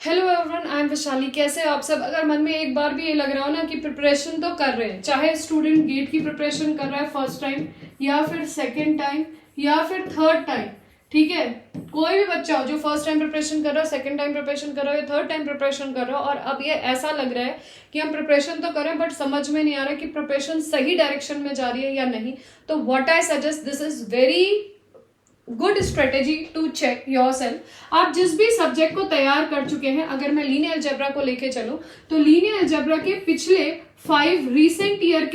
Hello everyone, I am Vaishali. कैसे हो आप सब? अगर मन में एक बार भी ये लग रहा हो ना कि प्रिपरेशन तो कर रहे हैं, चाहे स्टूडेंट गेट की प्रिपरेशन कर रहा है फर्स्ट टाइम या फिर सेकंड टाइम या फिर थर्ड टाइम, ठीक है, कोई भी बच्चा हो जो फर्स्ट टाइम प्रिपरेशन कर रहा है, सेकंड टाइम प्रिपरेशन कर रहा है या थर्ड टाइम प्रिपरेशन कर रहा हो, और अब ये ऐसा लग रहा है कि हम प्रिपरेशन तो करें बट समझ में नहीं आ रहा कि प्रिपरेशन सही डायरेक्शन में जा रही है या नहीं, तो what I suggest, this is very good strategy to check yourself. आप जिस भी सब्जेक्ट को तैयार कर चुके हैं, अगर मैं लीनियर अलजेब्रा को लेके चलूं तो लीनियर अलजेब्रा के पिछले 5 रीसेंट ईयर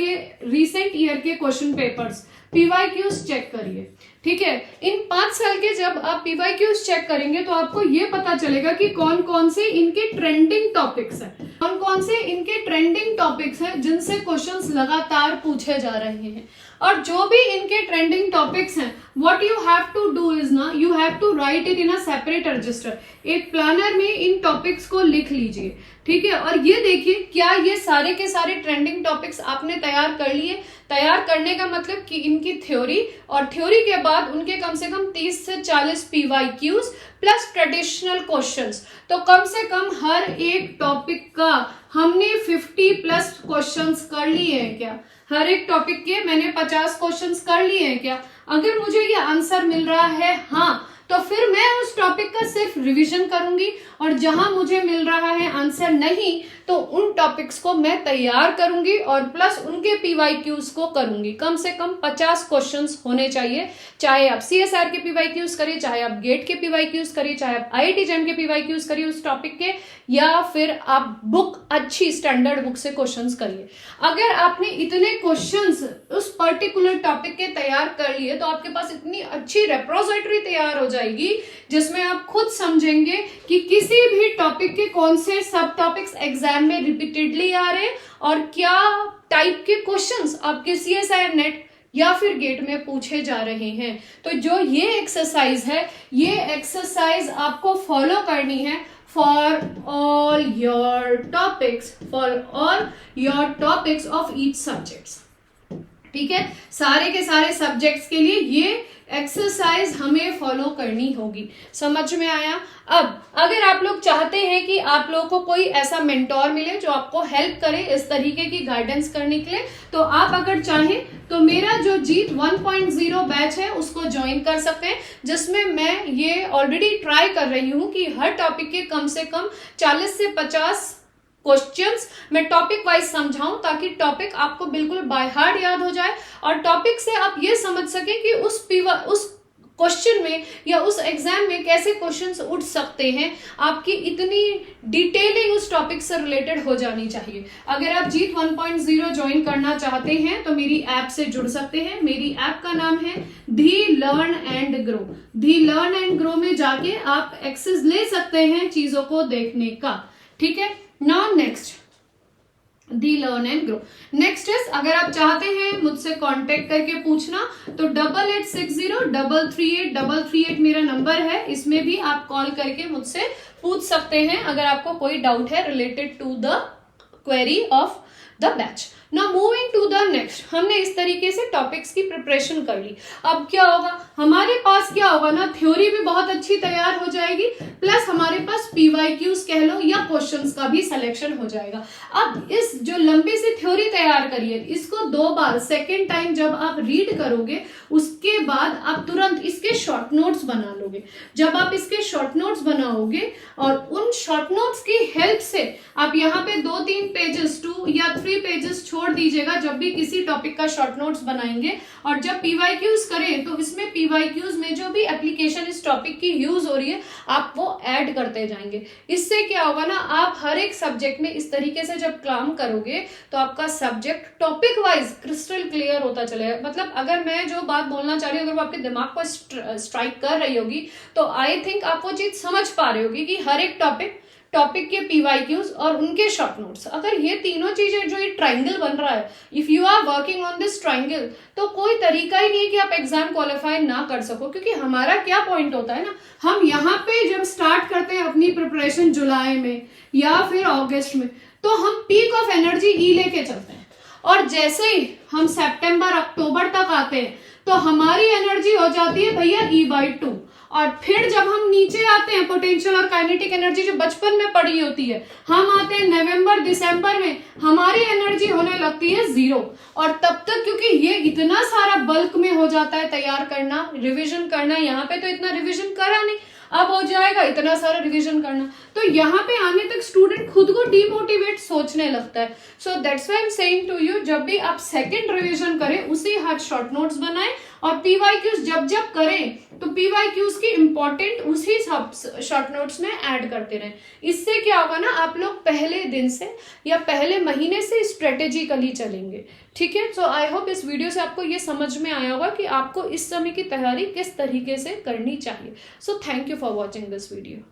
के क्वेश्चन पेपर्स पीवाईक्यूज चेक करिए, ठीक है। इन 5 साल के जब आप पीवाईक्यूज चेक करेंगे तो आपको ये पता चलेगा कि कौन कौन से इनके ट्रेंडिंग टॉपिक्स हैं, कौन कौन से इनके ट्रेंडिंग टॉपिक्स हैं जिनसे क्वेश्चंस लगातार पूछे जा रहे हैं। और जो भी इनके ट्रेंडिंग टॉपिक्स हैं, what you have to do is ना, you have to write it in a separate register. एक प्लानर में इन टॉपिक्स को लिख लीजिए, ठीक है। और ये देखिए क्या ये सारे के सारे ट्रेंडिंग टॉपिक्स आपने तैयार कर लिए। तैयार करने का मतलब कि इनकी थ्योरी, और थ्योरी के बाद उनके कम से कम 30 से 40 पीवाईक्यूज प्लस ट्रेडिशनल क्वेश्चंस। तो कम से कम हर एक टॉपिक का हमने 50 प्लस क्वेश्चंस कर लिए हैं क्या? हर एक टॉपिक के मैंने 50 क्वेश्चंस कर लिए हैं क्या? अगर मुझे ये आंसर मिल रहा है हाँ, तो फिर मैं उस टॉपिक का सिर्फ रिवीजन करूंगी, और जहां मुझे मिल रहा है आंसर नहीं तो उन टॉपिक्स को मैं तैयार करूंगी और प्लस उनके पीवाईक्यूज को करूंगी। कम से कम 50 क्वेश्चंस होने चाहिए, चाहे आप सीएसआर के पीवाईक्यूज करिए, चाहे आप गेट के पीवाईक्यूज करिए, चाहे आप आईआईटी जेम के पीवाईक्यूज करिए उस टॉपिक के, या फिर आप बुक अच्छी स्टैंडर्ड बुक से क्वेश्चंस करिए। अगर आपने इतने क्वेश्चंस उस पर्टिकुलर टॉपिक के तैयार कर लिए तो आपके पास इतनी अच्छी रेपोजिटरी तैयार हो जाएगी जिसमें आप खुद समझेंगे कि किसी भी टॉपिक के कौन से सब टॉपिक्स एग्जाम में रिपीटेडली आ रहे हैं और क्या टाइप के क्वेश्चंस आपके सीएसआई नेट या फिर गेट में पूछे जा रहे हैं। तो जो ये एक्सरसाइज है, ये एक्सरसाइज आपको फॉलो करनी है for all your topics of each subjects, ठीक है। सारे के सारे सब्जेक्ट्स के लिए ये एक्सरसाइज हमें फॉलो करनी होगी। समझ में आया? अब अगर आप लोग चाहते हैं कि आप लोगों को कोई ऐसा मेंटोर मिले जो आपको हेल्प करे इस तरीके की गाइडेंस करने के लिए, तो आप अगर चाहें तो मेरा जो जीत 1.0 बैच है उसको ज्वाइन कर सकते हैं, जिसमें मैं ये ऑलरेडी ट्राई कर रही हूं कि हर टॉपिक के कम से कम 40 से 50 क्वेश्चंस मैं टॉपिक वाइज समझाऊं, ताकि टॉपिक आपको बिल्कुल बाय हार्ट याद हो जाए और टॉपिक से आप ये समझ सकें कि उस क्वेश्चन में या उस एग्जाम में कैसे क्वेश्चंस उठ सकते हैं। आपकी इतनी डिटेलिंग उस टॉपिक से रिलेटेड हो जानी चाहिए। अगर आप जीत 1.0 ज्वाइन करना चाहते हैं तो मेरी ऐप से जुड़ सकते हैं। मेरी ऐप का नाम है the learn and grow. The learn and grow में जाके आप एक्सेस ले सकते हैं चीजों को देखने का, ठीक है। Now next, the learn and grow. Next is, अगर आप चाहते हैं मुझसे कांटेक्ट करके पूछना तो 8860338338 मेरा नंबर है, इसमें भी आप कॉल करके मुझसे पूछ सकते हैं अगर आपको कोई डाउट है related to the query of the batch. Now moving to the next, हमने इस तरीके से टॉपिक्स की प्रिपरेशन कर ली। अब क्या होगा हमारे पास, क्या होगा ना, थ्योरी भी बहुत अच्छी तैयार हो जाएगी, प्लस हमारे पास पीवाईक्यूज कह लो या क्वेश्चंस का भी सिलेक्शन हो जाएगा। अब इस जो लंबी सी थ्योरी तैयार करिए, इसको 2 बार सेकेंड टाइम जब आप रीड करोगे उसके बाद आप तुरंत इसके शॉर्ट नोट्स बना लोगे। जब आप इसके शॉर्ट नोट्स बनाओगे और उन शॉर्ट नोट्स की हेल्प से आप यहाँ पे 2-3 पेजेस 2 या 3 पेजेस छोड़ दीजिएगा जब भी किसी टॉपिक का शॉर्ट नोट्स बनाएंगे, और जब पीवाईक्यूज करें तो इसमें पीवाईक्यूज में जो भी एप्लीकेशन इस टॉपिक की यूज हो रही है आप वो ऐड करते जाएंगे। इससे क्या होगा ना, आप हर एक सब्जेक्ट में इस तरीके से जब काम करोगे तो आपका subject topic wise crystal clear होता चलेगा। मतलब अगर मैं जो बात बोलना चाह रही हूँ अगर वो आपके दिमाग को स्ट्राइक कर रही होगी तो आई थिंक आप वो चीज समझ पा रहे होगी कि हर एक टॉपिक के पीवाईक्यूज और उनके शॉर्ट नोट्स, अगर ये तीनों चीजें, जो ये ट्रायंगल बन रहा है, if you are working on this triangle, तो कोई तरीका ही नहीं है कि आप एग्जाम क्वालिफाई ना कर सको। क्योंकि हमारा क्या पॉइंट होता है ना, हम यहाँ पे जब स्टार्ट करते हैं अपनी प्रिपरेशन जुलाई में या फिर अगस्त में, तो हम पीक ऑफ एनर्जी ई लेके चलते हैं, और जैसे ही हम सितंबर अक्टूबर तक आते हैं तो हमारी एनर्जी हो जाती है भैया E/2, और फिर जब हम नीचे आते हैं, पोटेंशियल और काइनेटिक एनर्जी जो बचपन में पढ़ी होती है, हम आते हैं नवंबर दिसंबर में, हमारी एनर्जी होने लगती है 0। और तब तक क्योंकि ये इतना सारा बल्क में हो जाता है तैयार करना, रिविजन करना, यहाँ पे तो इतना रिविजन करा नहीं, अब हो जाएगा इतना सारा रिवीजन करना, तो यहाँ पे आने तक स्टूडेंट खुद को डिमोटिवेट सोचने लगता है। So that's why I am saying to you, जब भी आप सेकंड रिवीजन करें उसी हाथ शॉर्ट नोट्स बनाएं, और पीवाईक्यूज जब जब करें तो पीवाईक्यूज की इंपॉर्टेंट उसी शॉर्ट नोट्स में ऐड करते रहें। इससे क्या होगा ना, आप लोग पहले दिन से या पहले महीने से स्ट्रेटेजिकली चलेंगे। ठीक है, सो आई होप इस वीडियो से आपको ये समझ में आया होगा कि आपको इस समय की तैयारी किस तरीके से करनी चाहिए। So thank you for watching this video.